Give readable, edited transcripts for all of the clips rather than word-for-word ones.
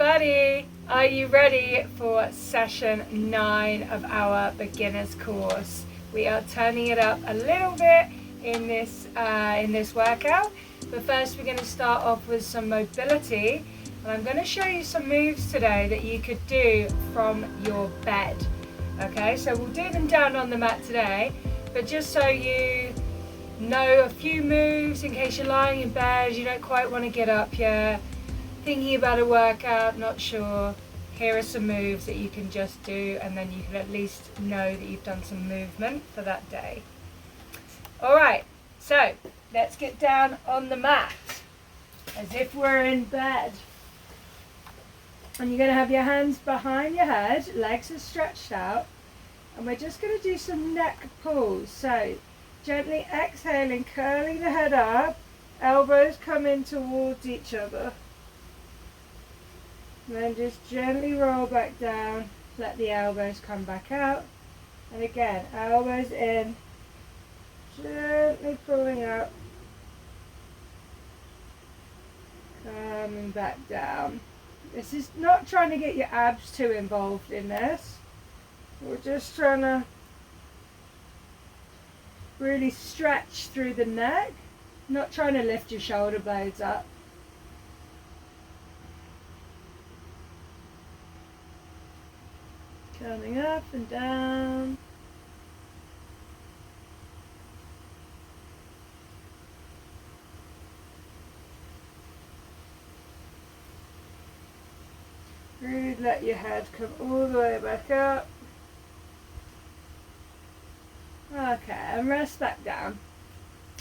everybody! Are you ready for session 9 of our beginners course? We are turning it up a little bit in this workout, but first we're going to start off with some mobility, and I'm going to show you some moves today that you could do from your bed. Okay, so we'll do them down on the mat today, but just so you know a few moves in case you're lying in bed, you don't quite want to get up yet, thinking about a workout, not sure, here are some moves that you can just do, and then you can at least know that you've done some movement for that day. Alright, so let's get down on the mat as if we're in bed. And you're going to have your hands behind your head, legs are stretched out, and we're just going to do some neck pulls. So gently exhaling, curling the head up, elbows come in towards each other. And then just gently roll back down, let the elbows come back out. And again, elbows in, gently pulling out, coming back down. This is not trying to get your abs too involved in this. We're just trying to really stretch through the neck, not trying to lift your shoulder blades up. Coming up and down. Really let your head come all the way back up. Okay, and rest back down.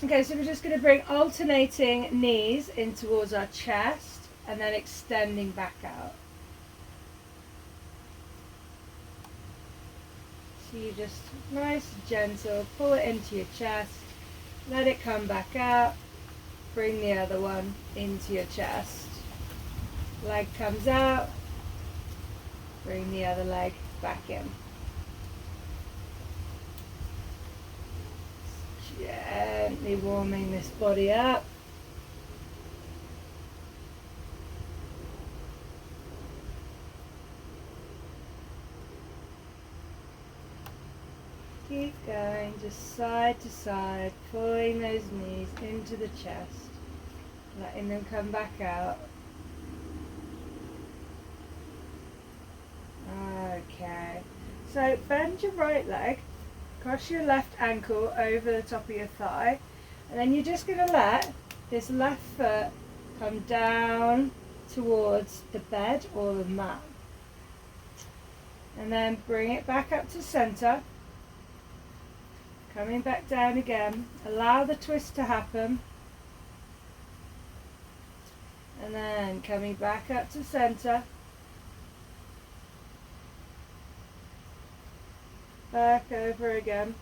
Okay, so we're just going to bring alternating knees in towards our chest and then extending back out. So you just nice, gentle, pull it into your chest, let it come back out, bring the other one into your chest. Leg comes out, bring the other leg back in. Gently warming this body up. Keep going, just side to side, pulling those knees into the chest, letting them come back out. Okay, so bend your right leg, cross your left ankle over the top of your thigh, and then you're just going to let this left foot come down towards the bed or the mat. And then bring it back up to center. Coming back down again, allow the twist to happen, and then coming back up to center, back over again,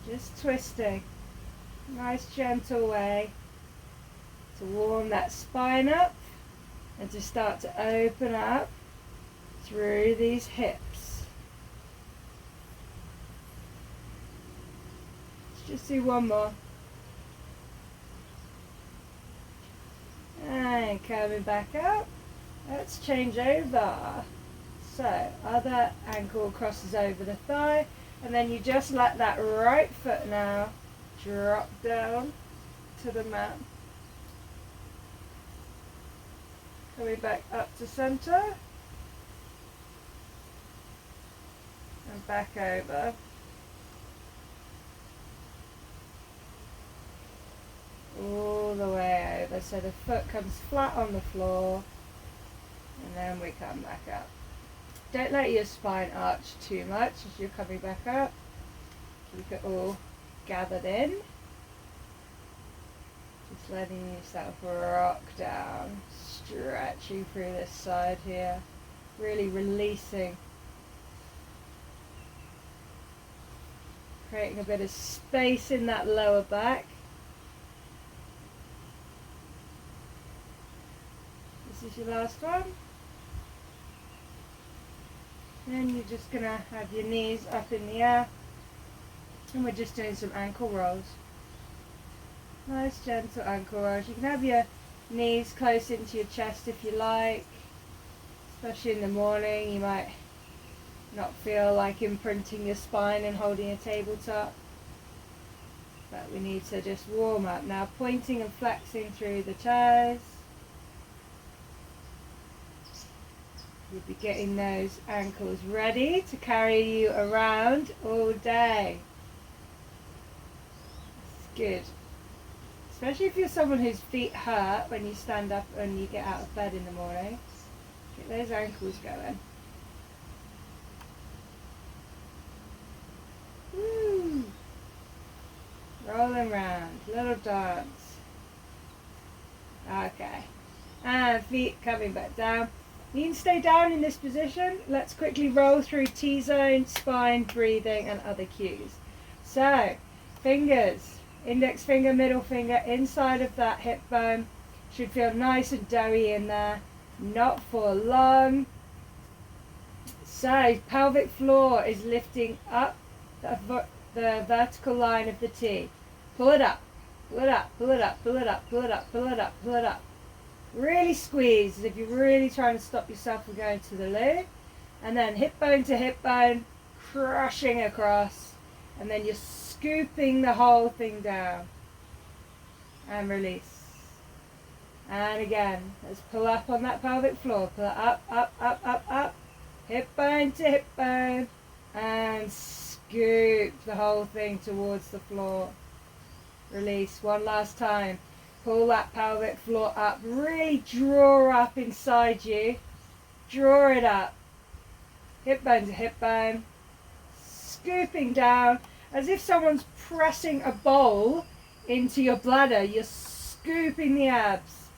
just twisting, nice gentle way to warm that spine up and to start to open up through these hips. Let's just do one more. And coming back up. Let's change over. So, other ankle crosses over the thigh, and then you just let that right foot now drop down to the mat. Coming back up to center. And back over. All the way over, so the foot comes flat on the floor, and then we come back up. Don't let your spine arch too much as you're coming back up. Keep it all gathered in. Just letting yourself rock down, stretching through this side here, really releasing. Creating a bit of space in that lower back. This is your last one. Then you're just going to have your knees up in the air, and we're just doing some ankle rolls. Nice gentle ankle rolls. You can have your knees close into your chest if you like. Especially in the morning, you might not feel like imprinting your spine and holding a tabletop. But we need to just warm up. Now pointing and flexing through the toes. You'll be getting those ankles ready to carry you around all day. It's good. Especially if you're someone whose feet hurt when you stand up and you get out of bed in the morning. Get those ankles going. Woo! Rolling round, little dance. Okay. And feet coming back down. You can stay down in this position. Let's quickly roll through T-zone, spine, breathing, and other cues. So, fingers, index finger, middle finger, inside of that hip bone. Should feel nice and doughy in there. Not for long. So, pelvic floor is lifting up the vertical line of the T. Pull it up, pull it up, pull it up, pull it up, pull it up, pull it up, pull it up. Really squeeze as if you're really trying to stop yourself from going to the loo. And then hip bone to hip bone, crushing across. And then you're scooping the whole thing down. And release. And again, let's pull up on that pelvic floor. Pull it up, up, up, up, up. Hip bone to hip bone. And scoop the whole thing towards the floor. Release. One last time. Pull that pelvic floor up. Really draw up inside you. Draw it up. Hip bone to hip bone. Scooping down. As if someone's pressing a bowl into your bladder. You're scooping the abs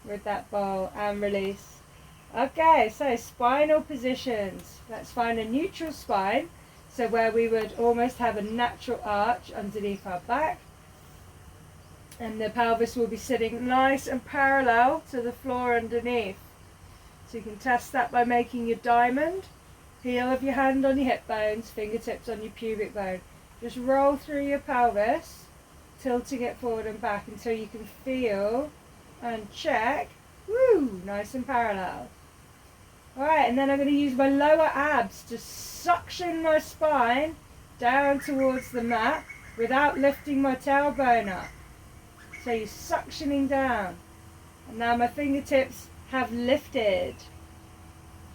with that bowl. And release. Okay, so spinal positions. Let's find a neutral spine. So where we would almost have a natural arch underneath our back. And the pelvis will be sitting nice and parallel to the floor underneath. So you can test that by making your diamond. Heel of your hand on your hip bones, fingertips on your pubic bone. Just roll through your pelvis, tilting it forward and back until you can feel and check. Woo! Nice and parallel. Alright, and then I'm going to use my lower abs to suction my spine down towards the mat without lifting my tailbone up. So you're suctioning down. And now my fingertips have lifted.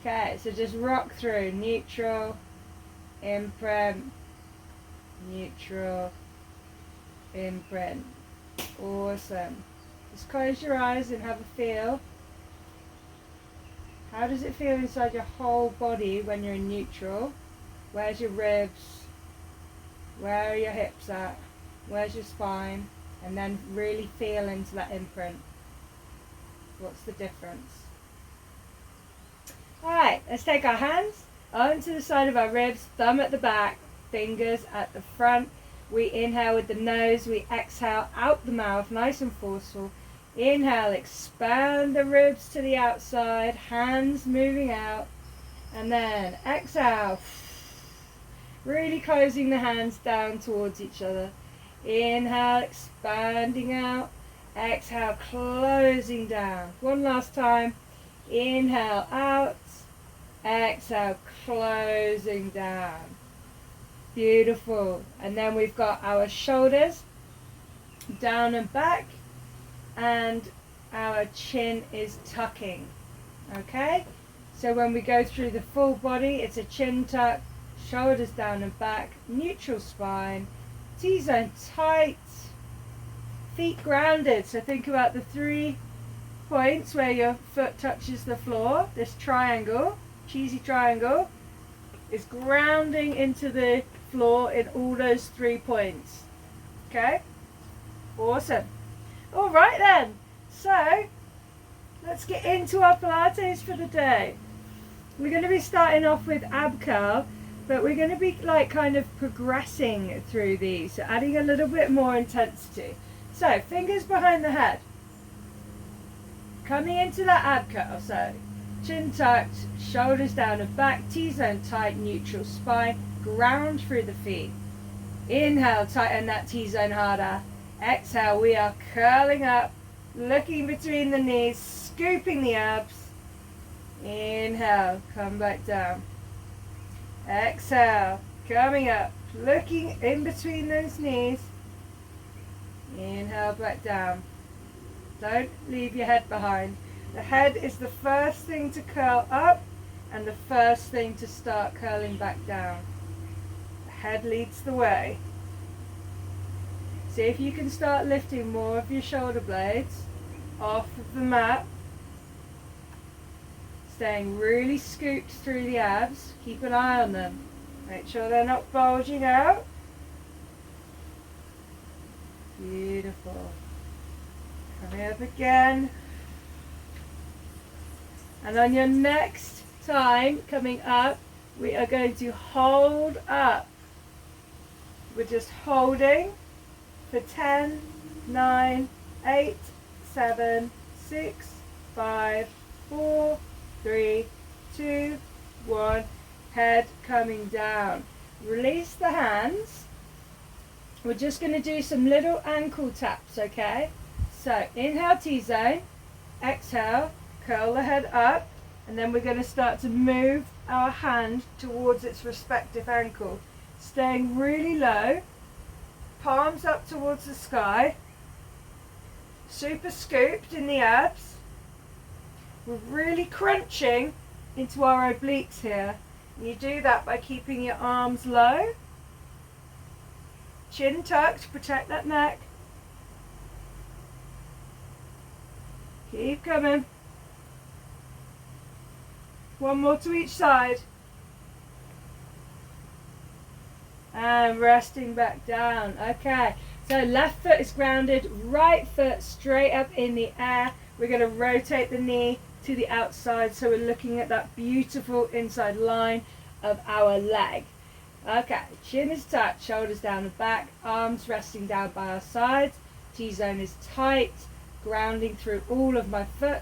Okay, so just rock through. Neutral, imprint, neutral, imprint. Awesome. Just close your eyes and have a feel. How does it feel inside your whole body when you're in neutral? Where's your ribs? Where are your hips at? Where's your spine? And then really feel into that imprint. What's the difference? Alright, let's take our hands onto the side of our ribs, thumb at the back, fingers at the front. We inhale with the nose, we exhale out the mouth, nice and forceful. Inhale, expand the ribs to the outside, hands moving out. And then exhale, really closing the hands down towards each other. Inhale, expanding out. Exhale, closing down. One last time. Inhale, out. Exhale, closing down. Beautiful. And then we've got our shoulders down and back. And our chin is tucking. Okay? So when we go through the full body, it's a chin tuck, shoulders down and back, neutral spine, T-zone tight, feet grounded. So think about the 3 points where your foot touches the floor. This triangle, cheesy triangle, is grounding into the floor in all those 3 points. Okay? Awesome. All right then. So let's get into our Pilates for the day. We're going to be starting off with ab curl, but we're going to be like kind of progressing through these, so adding a little bit more intensity. So fingers behind the head, coming into that ab curl. So chin tucked, shoulders down and back, T-zone tight, neutral spine, ground through the feet. Inhale, tighten that T-zone harder. Exhale, we are curling up, looking between the knees, scooping the abs. Inhale, come back down. Exhale, coming up, looking in between those knees. Inhale, back down. Don't leave your head behind. The head is the first thing to curl up and the first thing to start curling back down. The head leads the way. See if you can start lifting more of your shoulder blades off of the mat. Staying really scooped through the abs. Keep an eye on them. Make sure they're not bulging out. Beautiful. Coming up again. And on your next time coming up, we are going to hold up. We're just holding for 10, 9, 8, 7, 6, 5, 4, 3, 2, 1. Head coming down. Release the hands. We're just going to do some little ankle taps, okay? So inhale T-zone, exhale, curl the head up, and then we're going to start to move our hand towards its respective ankle. Staying really low, palms up towards the sky, super scooped in the abs. We're really crunching into our obliques here. And you do that by keeping your arms low, chin tucked, protect that neck. Keep coming. One more to each side. And resting back down. Okay, so left foot is grounded, right foot straight up in the air. We're going to rotate the knee to the outside, so we're looking at that beautiful inside line of our leg. Okay, chin is tucked, shoulders down the back, arms resting down by our sides. T-zone is tight, grounding through all of my foot.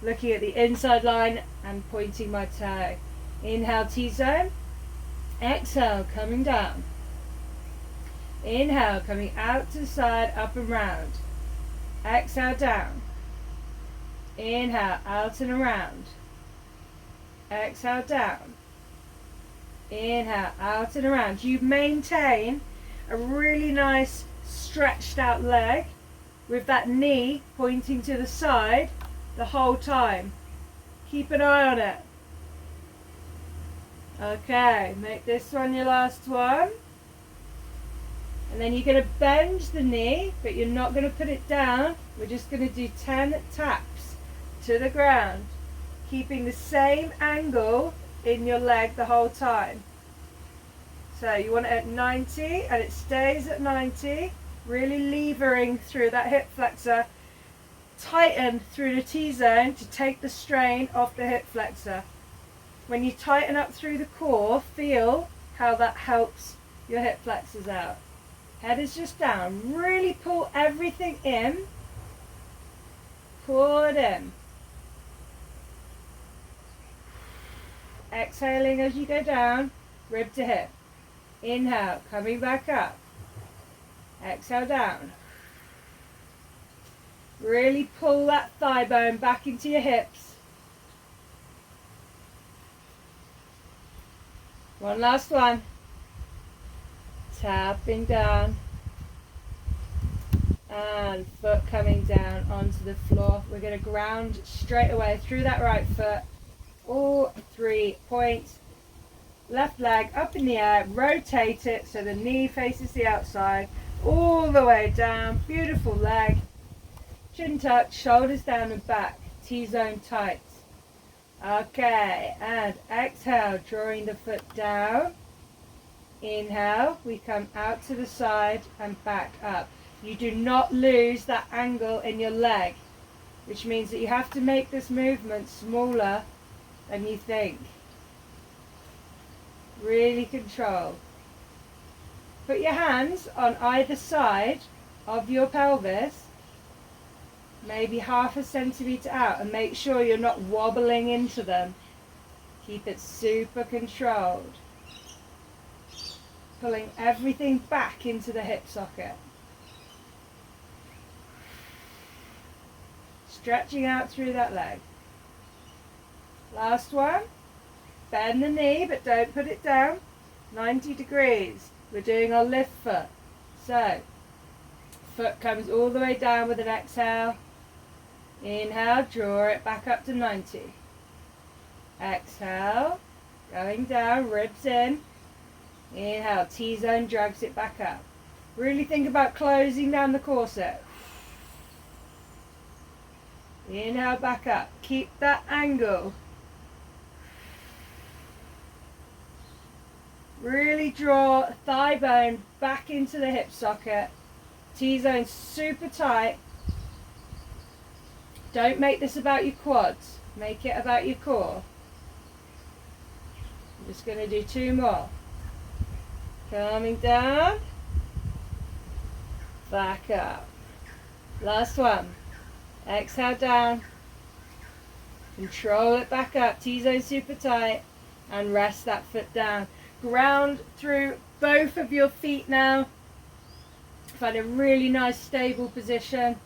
Looking at the inside line and pointing my toe. Inhale T-zone. Exhale, coming down. Inhale, coming out to the side, up and round. Exhale, down. Inhale, out and around. Exhale, down. Inhale, out and around. You maintain a really nice stretched out leg with that knee pointing to the side the whole time. Keep an eye on it. Okay, make this one your last one. And then you're going to bend the knee, but you're not going to put it down. We're just going to do 10 taps to the ground, keeping the same angle in your leg the whole time. So you want it at 90 and it stays at 90, really levering through that hip flexor. Tighten through the T-zone to take the strain off the hip flexor. When you tighten up through the core, feel how that helps your hip flexors out. Head is just down. Really pull everything in. Pull it in. Exhaling as you go down, rib to hip. Inhale, coming back up. Exhale down. Really pull that thigh bone back into your hips. One last one. Tapping down. And foot coming down onto the floor. We're going to ground straight away through that right foot. All 3 points. Left leg up in the air. Rotate it so the knee faces the outside. All the way down. Beautiful leg. Chin tucked, shoulders down and back. T-zone tight. Okay, and exhale, drawing the foot down. Inhale, we come out to the side and back up. You do not lose that angle in your leg, which means that you have to make this movement smaller than you think. Really control. Put your hands on either side of your pelvis, maybe ½ a centimetre out, and make sure you're not wobbling into them. Keep it super controlled. Pulling everything back into the hip socket. stretching out through that leg. Last one. Bend the knee, but don't put it down. 90 degrees. We're doing our lift foot. So, foot comes all the way down with an exhale. Inhale, draw it back up to 90. Exhale, going down, ribs in. Inhale, T-zone drags it back up. Really think about closing down the corset. Inhale, back up. Keep that angle. Really draw thigh bone back into the hip socket. T-zone super tight. Don't make this about your quads. Make it about your core. I'm just going to do 2 more. Coming down. Back up. Last one. Exhale down. Control it back up. T-zone super tight. And rest that foot down. Ground through both of your feet now. Find a really nice stable position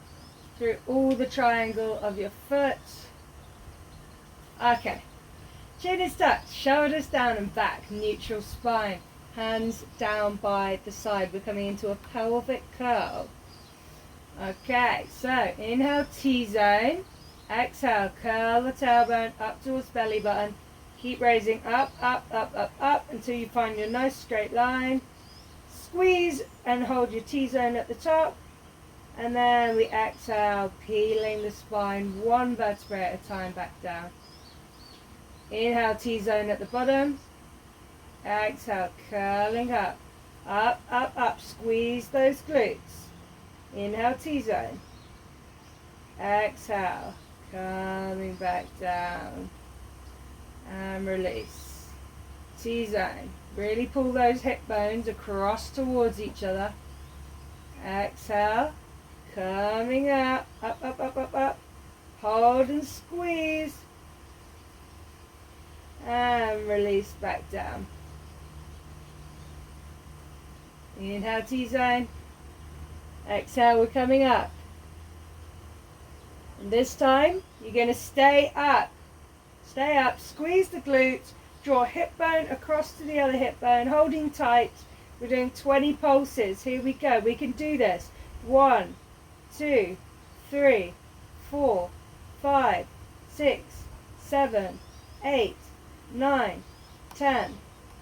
through all the triangle of your foot. Okay. Chin is tucked, shoulders down and back, neutral spine. Hands down by the side. We're coming into a pelvic curl. Okay, so inhale T-zone. Exhale, curl the tailbone up towards belly button. Keep raising up, up, up, up, up until you find your nice straight line. Squeeze and hold your T-zone at the top. And then we exhale, peeling the spine 1 vertebrae at a time back down. Inhale, T-zone at the bottom. Exhale, curling up. Up, up, up. Squeeze those glutes. Inhale, T-zone. Exhale, coming back down. And release. T-zone. Really pull those hip bones across towards each other. Exhale. Coming up. Up, up, up, up, up. Hold and squeeze. And release back down. Inhale, T-zone. Exhale, we're coming up. And this time, you're going to stay up. Stay up, squeeze the glutes, draw hip bone across to the other hip bone, holding tight. We're doing 20 pulses. Here we go. We can do this. 1, 2, 3, 4, 5, 6, 7, 8, 9, 10,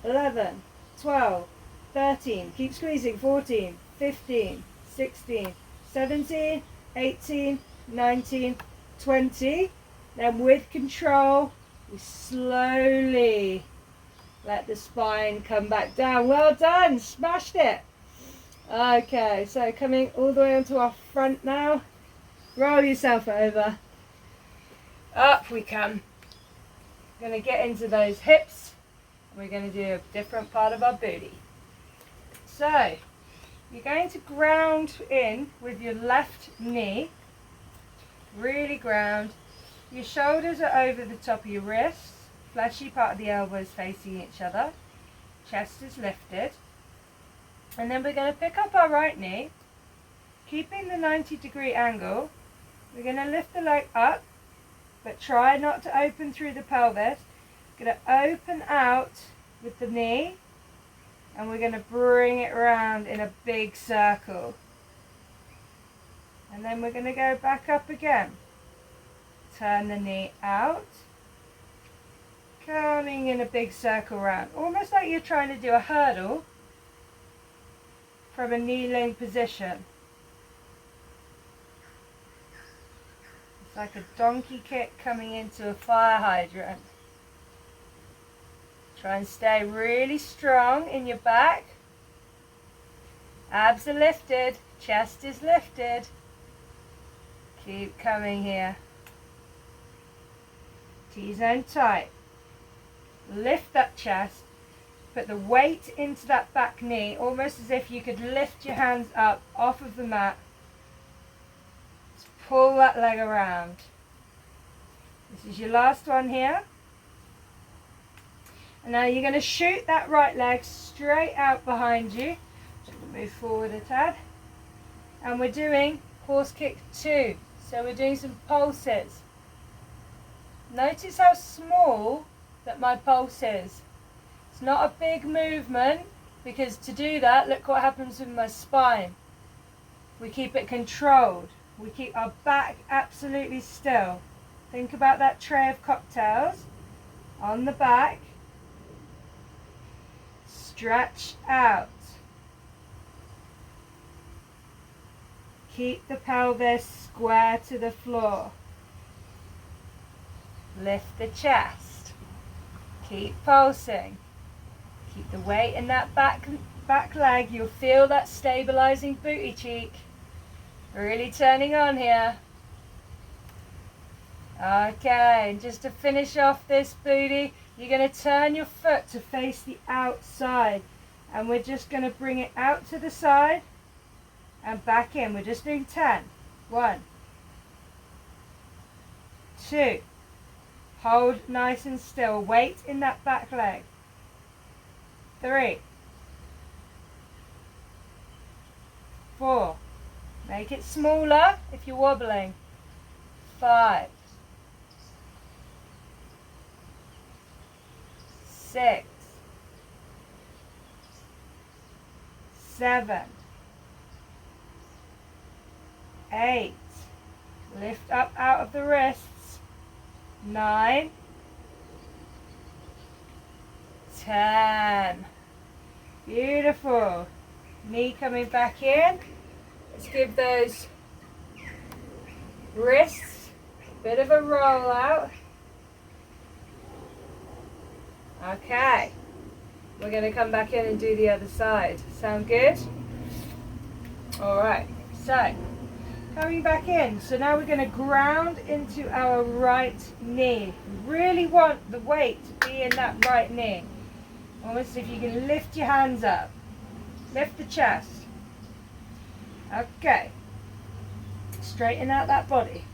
11, 12, 13. Keep squeezing. 14, 15, 16, 17, 18, 19, 20. Then with control, we slowly let the spine come back down. Well done, smashed it. Okay, so coming all the way onto our front now. Roll yourself over. Up we come. We're going to get into those hips. We're going to do a different part of our booty. So, you're going to ground in with your left knee. Really ground. Your shoulders are over the top of your wrists. Fleshy part of the elbows facing each other. Chest is lifted. And then we're going to pick up our right knee. Keeping the 90-degree angle. We're going to lift the leg up. But try not to open through the pelvis. We're going to open out with the knee. And we're going to bring it around in a big circle. And then we're going to go back up again. Turn the knee out. Coming in a big circle round. Almost like you're trying to do a hurdle from a kneeling position. It's like a donkey kick coming into a fire hydrant. Try and stay really strong in your back. Abs are lifted. Chest is lifted. Keep coming here. T-zone tight. Lift that chest. Put the weight into that back knee, almost as if you could lift your hands up off of the mat. Just pull that leg around. This is your last one here. And now you're going to shoot that right leg straight out behind you. Just move forward a tad. And we're doing horse kick 2. So we're doing some pulses. Notice how small that my pulse is. It's not a big movement, because to do that, look what happens with my spine. We keep it controlled. We keep our back absolutely still. Think about that tray of cocktails on the back. Stretch out. Keep the pelvis square to the floor. Lift the chest. Keep pulsing. Keep the weight in that back leg. You'll feel that stabilizing booty cheek. Really turning on here. Okay, just to finish off this booty, you're going to turn your foot to face the outside. And we're just going to bring it out to the side and back in. We're just doing 10. 1, 2. Hold nice and still. Weight in that back leg. 3, 4. Make it smaller if you're wobbling. 5, 6, 7, 8. Lift up out of the wrists. 9, 10. Beautiful. Knee coming back in. Let's give those wrists a bit of a roll out. Okay. We're going to come back in and do the other side. Sound good? Alright. So, coming back in. So now we're going to ground into our right knee. Really want the weight to be in that right knee. Almost if you can lift your hands up. Lift the chest. Okay. Straighten out that body.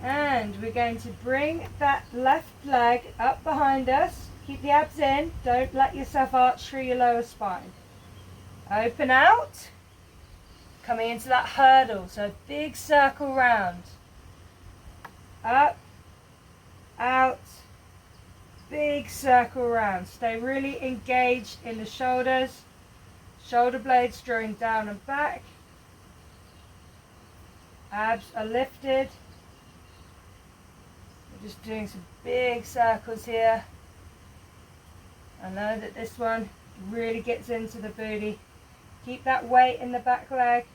And we're going to bring that left leg up behind us. Keep the abs in. Don't let yourself arch through your lower spine. Open out. Coming into that hurdle. So big circle round. Up. Out. Big circle round. Stay really engaged in the shoulders. Shoulder blades drawing down and back. Abs are lifted. We're just doing some big circles here. I know that this one really gets into the booty. Keep that weight in the back leg.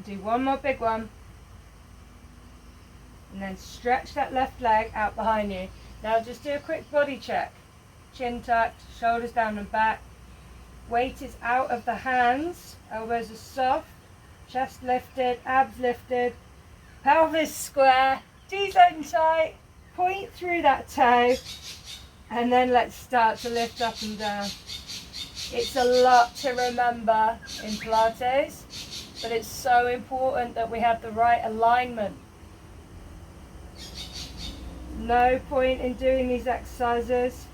Do one more big one. And then stretch that left leg out behind you. Now just do a quick body check. Chin tucked, shoulders down and back. Weight is out of the hands. Elbows are soft. Chest lifted, abs lifted. Pelvis square. T-zone tight. Point through that toe. And then let's start to lift up and down. It's a lot to remember in Pilates, but it's so important that we have the right alignment. No point in doing these exercises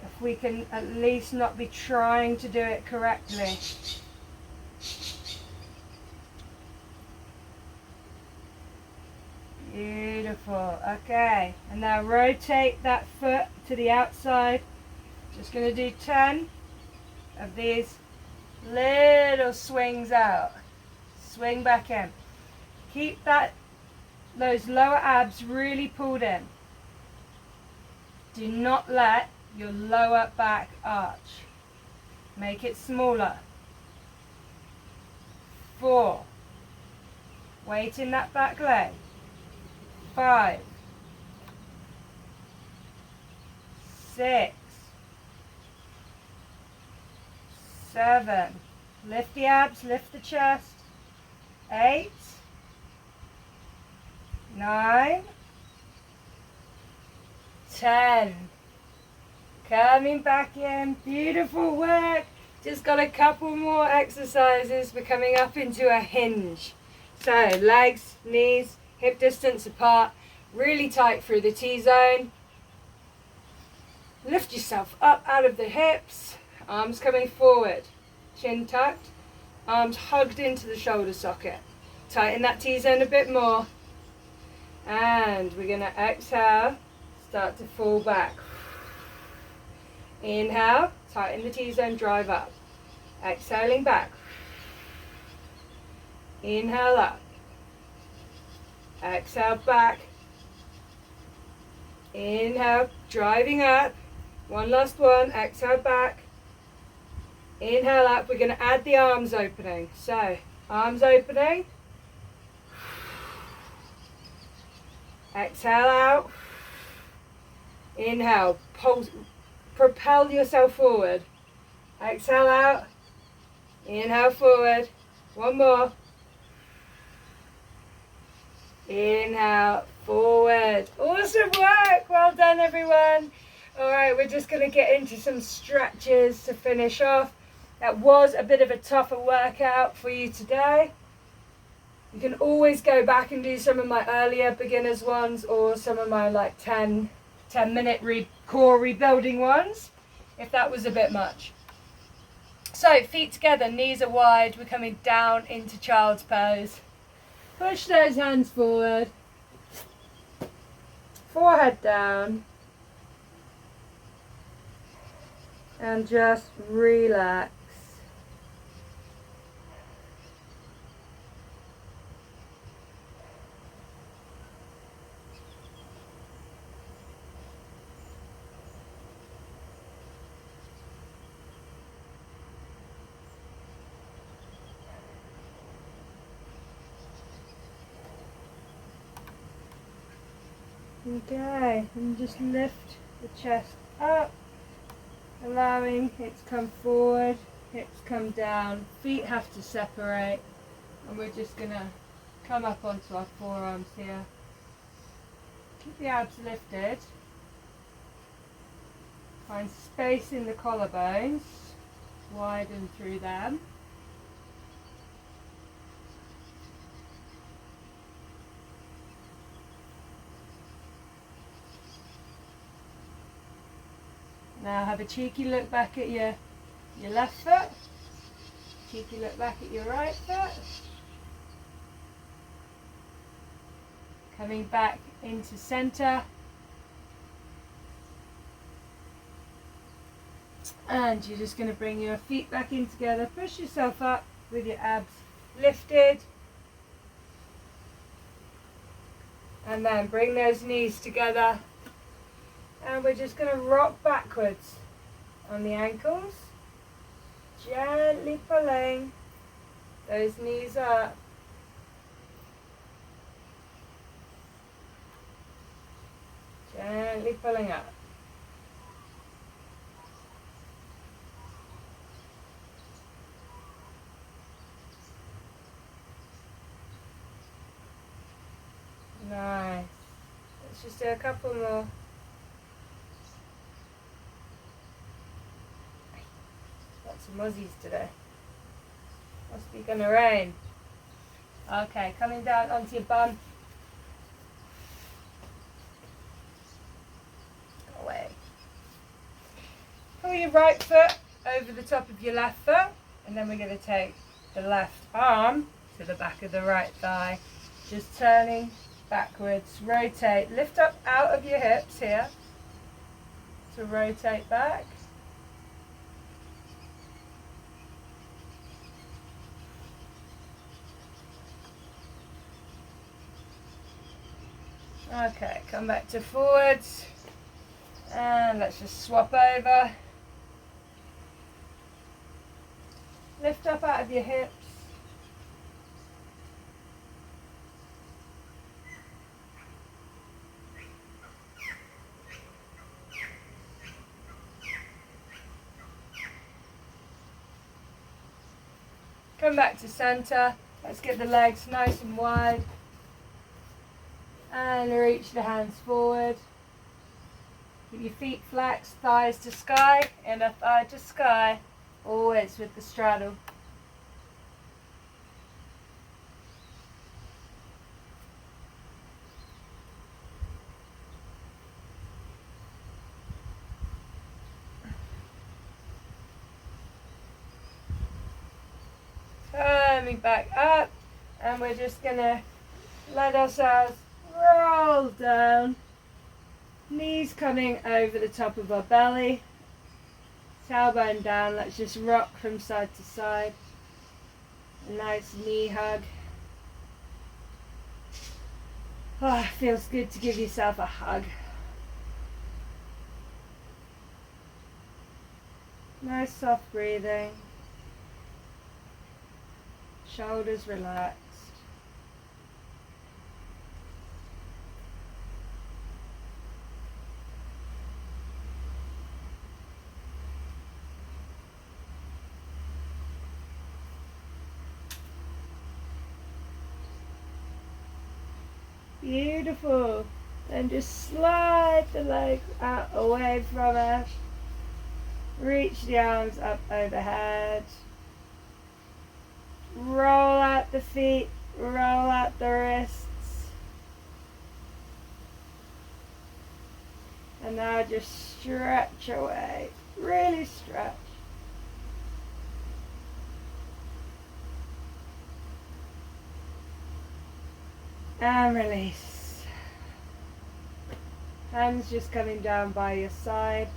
if we can at least not be trying to do it correctly. Beautiful. Okay, and now rotate that foot to the outside. Just going to do 10 of these little swings out. Swing back in. Keep those lower abs really pulled in. Do not let your lower back arch. Make it smaller. 4. Weight in that back leg. 5. 6. 7. Lift the abs, lift the chest. 8. 9. 10. Coming back in. Beautiful work. Just got a couple more exercises. We're coming up into a hinge. So legs, knees, hip distance apart. Really tight through the T-zone. Lift yourself up out of the hips. Arms coming forward. Chin tucked. Arms hugged into the shoulder socket. Tighten that T-zone a bit more. And we're going to exhale, start to fall back. Inhale, tighten the T-zone, drive up. Exhaling back. Inhale up. Exhale back. Inhale, driving up. One last one. Exhale back. Inhale up. We're going to add the arms opening. So, arms opening. Exhale out. Inhale. Pulse, propel yourself forward. Exhale out. Inhale forward. One more. Inhale forward. Awesome work. Well done, everyone. All right, we're just going to get into some stretches to finish off. That was a bit of a tougher workout for you today. You can always go back and do some of my earlier beginners ones or some of my like 10-minute core rebuilding ones, if that was a bit much. So feet together, knees are wide. We're coming down into child's pose. Push those hands forward. Forehead down. And just relax. Okay, and just lift the chest up, allowing it to come forward, hips come down, feet have to separate, and we're just going to come up onto our forearms here. Keep the abs lifted, find space in the collarbones, widen through them. Now have a cheeky look back at your left foot, cheeky look back at your right foot. Coming back into center. And you're just going to bring your feet back in together, push yourself up with your abs lifted. And then bring those knees together. And we're just going to rock backwards on the ankles, gently pulling those knees up. Gently pulling up. Nice. Let's just do a couple more. Some muzzies today. Must be gonna rain. Okay, coming down onto your bum. Go away. Pull your right foot over the top of your left foot, and then we're going to take the left arm to the back of the right thigh. Just turning backwards. Rotate. Lift up out of your hips here to rotate back. Okay, come back to forwards, and let's just swap over. Lift up out of your hips. Come back to center. Let's get the legs nice and wide. And reach the hands forward. Keep your feet flex, thighs to sky, inner thigh to sky. Always with the straddle. coming back up, and we're just gonna let ourselves roll down, knees coming over the top of our belly, tailbone down. Let's just rock from side to side. A nice knee hug. Oh, it feels good to give yourself a hug. Nice soft breathing. Shoulders relaxed. Beautiful. And just slide the legs out away from us. Reach the arms up overhead. Roll out the feet, roll out the wrists. And now just stretch away. Really stretch. And release. Hands just coming down by your side.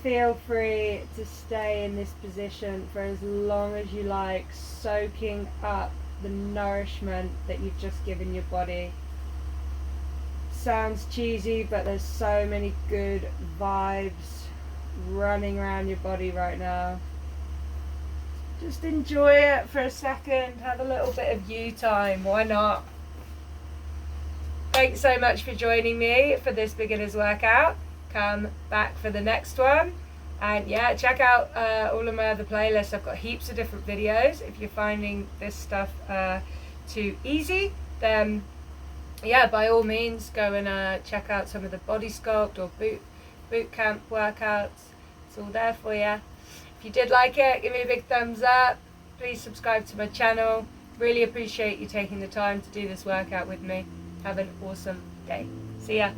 Feel free to stay in this position for as long as you like, soaking up the nourishment that you've just given your body. Sounds cheesy, but there's so many good vibes running around your body right now. Just enjoy it for a second. Have a little bit of you time. Why not? Thanks so much for joining me for this beginner's workout. Come back for the next one, and yeah, check out all of my other playlists. I've got heaps of different videos. If you're finding this stuff too easy, then yeah, by all means go and check out some of the body sculpt or boot camp workouts. It's all there for you. If you did like it, give me a big thumbs up. Please subscribe to my channel. Really appreciate you taking the time to do this workout with me. Have an awesome day. See ya.